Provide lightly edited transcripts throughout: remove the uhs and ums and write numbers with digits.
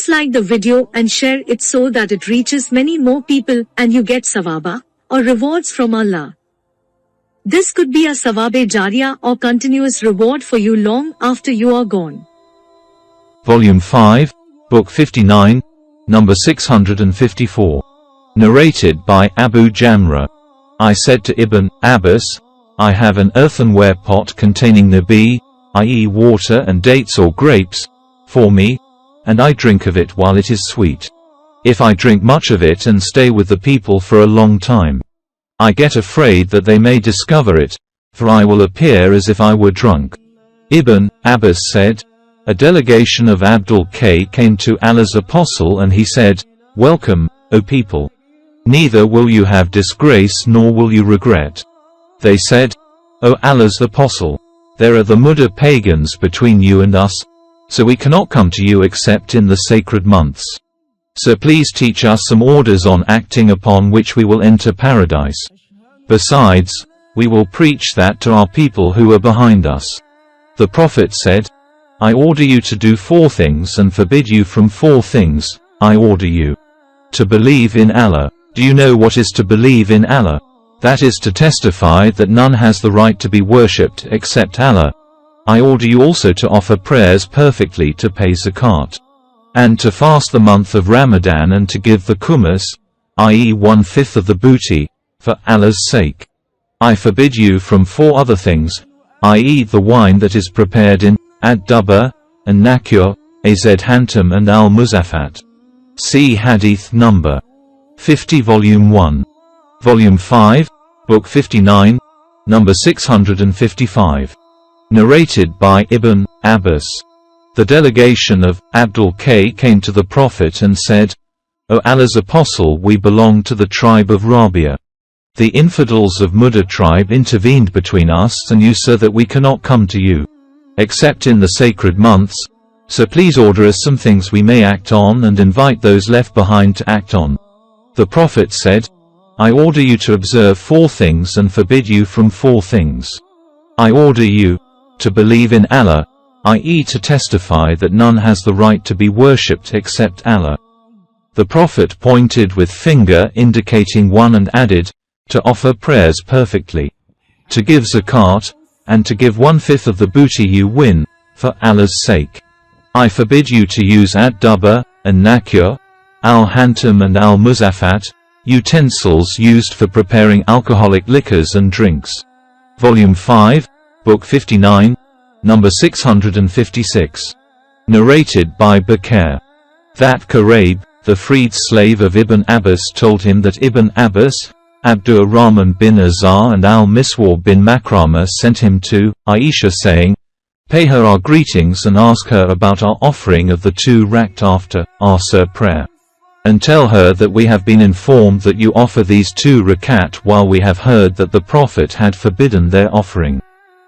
Please like the video and share it so that it reaches many more people and you get sawaba, or rewards from Allah. This could be a sawabe jariyah or continuous reward for you long after you are gone. Volume 5, Book 59, number 654. Narrated by Abu Jamra. I said to Ibn Abbas, I have an earthenware pot containing nabi, i.e. water and dates or grapes, for me, and I drink of it while it is sweet. If I drink much of it and stay with the people for a long time, I get afraid that they may discover it, for I will appear as if I were drunk. Ibn Abbas said, a delegation of Abdul K came to Allah's apostle and he said, Welcome, O people. Neither will you have disgrace nor will you regret. They said, O Allah's apostle, there are the Mudda pagans between you and us, so we cannot come to you except in the sacred months. So please teach us some orders on acting upon which we will enter paradise. Besides, we will preach that to our people who are behind us. The Prophet said, I order you to do 4 things and forbid you from 4 things. I order you to believe in Allah. Do you know what is to believe in Allah? That is to testify that none has the right to be worshipped except Allah. I order you also to offer prayers perfectly, to pay zakat, and to fast the month of Ramadan, and to give the kumus, i.e. 1/5 of the booty, for Allah's sake. I forbid you from 4 other things, i.e. the wine that is prepared in ad-dubba, and nakur, az-hantam and al-muzaffat. See Hadith number 50 Volume 1. Volume 5, Book 59, number 655. Narrated by Ibn Abbas. The delegation of Abdul K came to the Prophet and said, O Allah's apostle, we belong to the tribe of Rabia. The infidels of Mudda tribe intervened between us and you so that we cannot come to you except in the sacred months, so please order us some things we may act on and invite those left behind to act on. The Prophet said, I order you to observe 4 things and forbid you from 4 things. I order you to believe in Allah, i.e. to testify that none has the right to be worshipped except Allah. The Prophet pointed with finger indicating one and added, to offer prayers perfectly, to give zakat, and to give 1/5 of the booty you win, for Allah's sake. I forbid you to use ad-dubba, and nakur, al-hantam and al-muzaffat, utensils used for preparing alcoholic liquors and drinks. Volume 5, Book 59, number 656. Narrated by Bukhari. That Quraib, the freed slave of Ibn Abbas, told him that Ibn Abbas, Abdur Rahman bin Azar and al-Miswar bin Makrama sent him to Aisha saying, Pay her our greetings and ask her about our offering of the 2 rakat after Asr prayer. And tell her that we have been informed that you offer these 2 rakat while we have heard that the Prophet had forbidden their offering.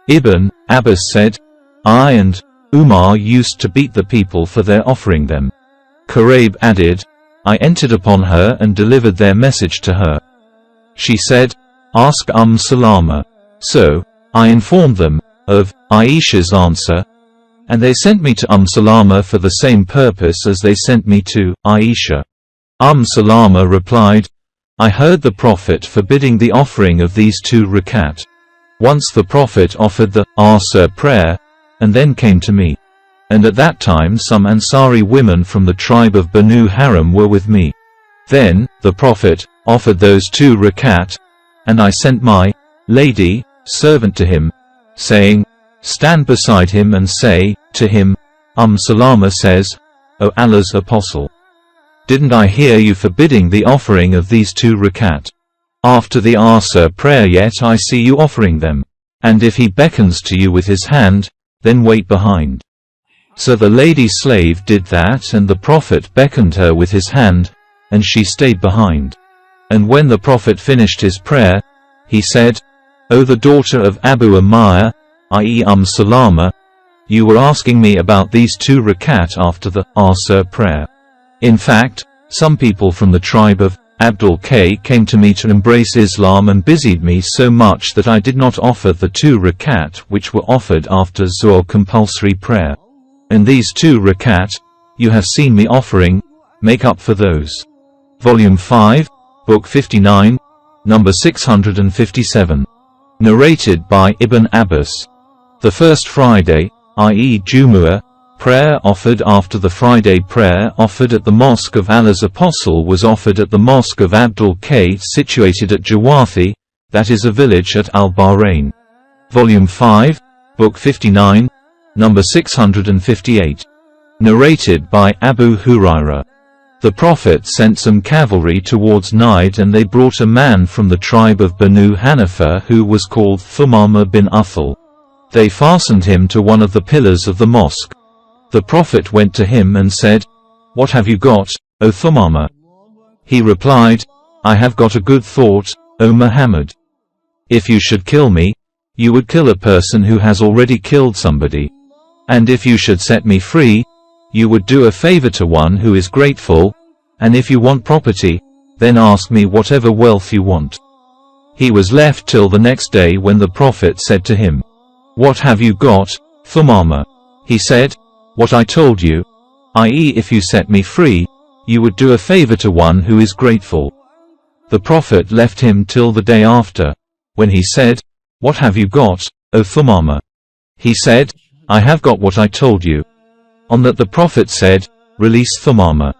Ibn Abbas said, I and Umar used to beat the people for their offering them. Quraib added, I entered upon her and delivered their message to her. She said, Ask Salama. So, I informed them of Aisha's answer, and they sent me to Salama for the same purpose as they sent me to Aisha. Salama replied, I heard the Prophet forbidding the offering of these 2 rakat. Once the Prophet offered the Asr prayer, and then came to me. And at that time some Ansari women from the tribe of Banu Haram were with me. Then, the Prophet offered those 2 rakat, and I sent my lady servant to him, saying, Stand beside him and say to him, Salama says, O Allah's apostle, didn't I hear you forbidding the offering of these 2 rakat? After the Asr prayer yet I see you offering them. And if he beckons to you with his hand, then wait behind. So the lady slave did that, and the Prophet beckoned her with his hand, and she stayed behind. And when the Prophet finished his prayer, he said, O the daughter of Abu Umayyah, i.e. Salama, you were asking me about these 2 rakat after the Asr prayer. In fact, some people from the tribe of Abdul K came to me to embrace Islam and busied me so much that I did not offer the 2 rakat which were offered after Zuhr compulsory prayer. And these 2 rakat, you have seen me offering, make up for those. Volume 5, Book 59, number 657. Narrated by Ibn Abbas. The first Friday, i.e. Jumu'ah, prayer offered after the Friday prayer offered at the Mosque of Allah's Apostle was offered at the Mosque of Abdul Qaid situated at Jawathi, that is a village at Al-Bahrain. Volume 5, Book 59, number 658. Narrated by Abu Hurairah. The Prophet sent some cavalry towards Najd and they brought a man from the tribe of Banu Hanifa who was called Thumama bin Uthal. They fastened him to one of the pillars of the mosque. The Prophet went to him and said, "What have you got, O Thumama?" He replied, "I have got a good thought, O Muhammad. If you should kill me, you would kill a person who has already killed somebody. And if you should set me free, you would do a favor to one who is grateful, and if you want property, then ask me whatever wealth you want." He was left till the next day when the Prophet said to him, "What have you got, Thumama?" He said, "What I told you, i.e. if you set me free, you would do a favor to one who is grateful." The Prophet left him till the day after, when he said, "What have you got, O Thumama?" He said, "I have got what I told you." On that the Prophet said, "Release Thumama."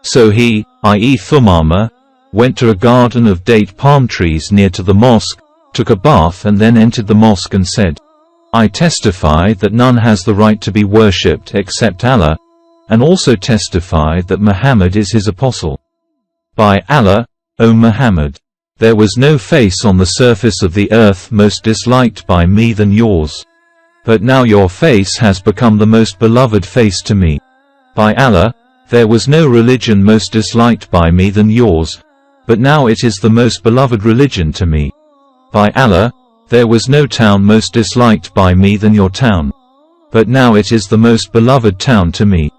So he, i.e. Thumama, went to a garden of date palm trees near to the mosque, took a bath and then entered the mosque and said, "I testify that none has the right to be worshipped except Allah, and also testify that Muhammad is his apostle. By Allah, O Muhammad, there was no face on the surface of the earth most disliked by me than yours. But now your face has become the most beloved face to me. By Allah, there was no religion most disliked by me than yours, but now it is the most beloved religion to me. By Allah, there was no town most disliked by me than your town, but now it is the most beloved town to me.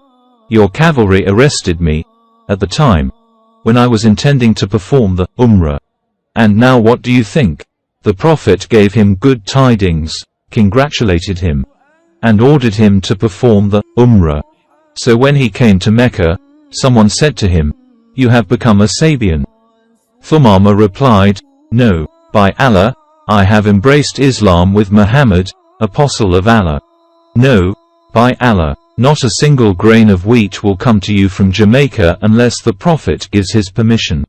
Your cavalry arrested me, at the time, when I was intending to perform the Umrah. And now what do you think?" The Prophet gave him good tidings, congratulated him, and ordered him to perform the Umrah. So when he came to Mecca, someone said to him, "You have become a Sabian." Thumama replied, "No, by Allah, I have embraced Islam with Muhammad, apostle of Allah. No, by Allah, not a single grain of wheat will come to you from Jamaica unless the Prophet gives his permission."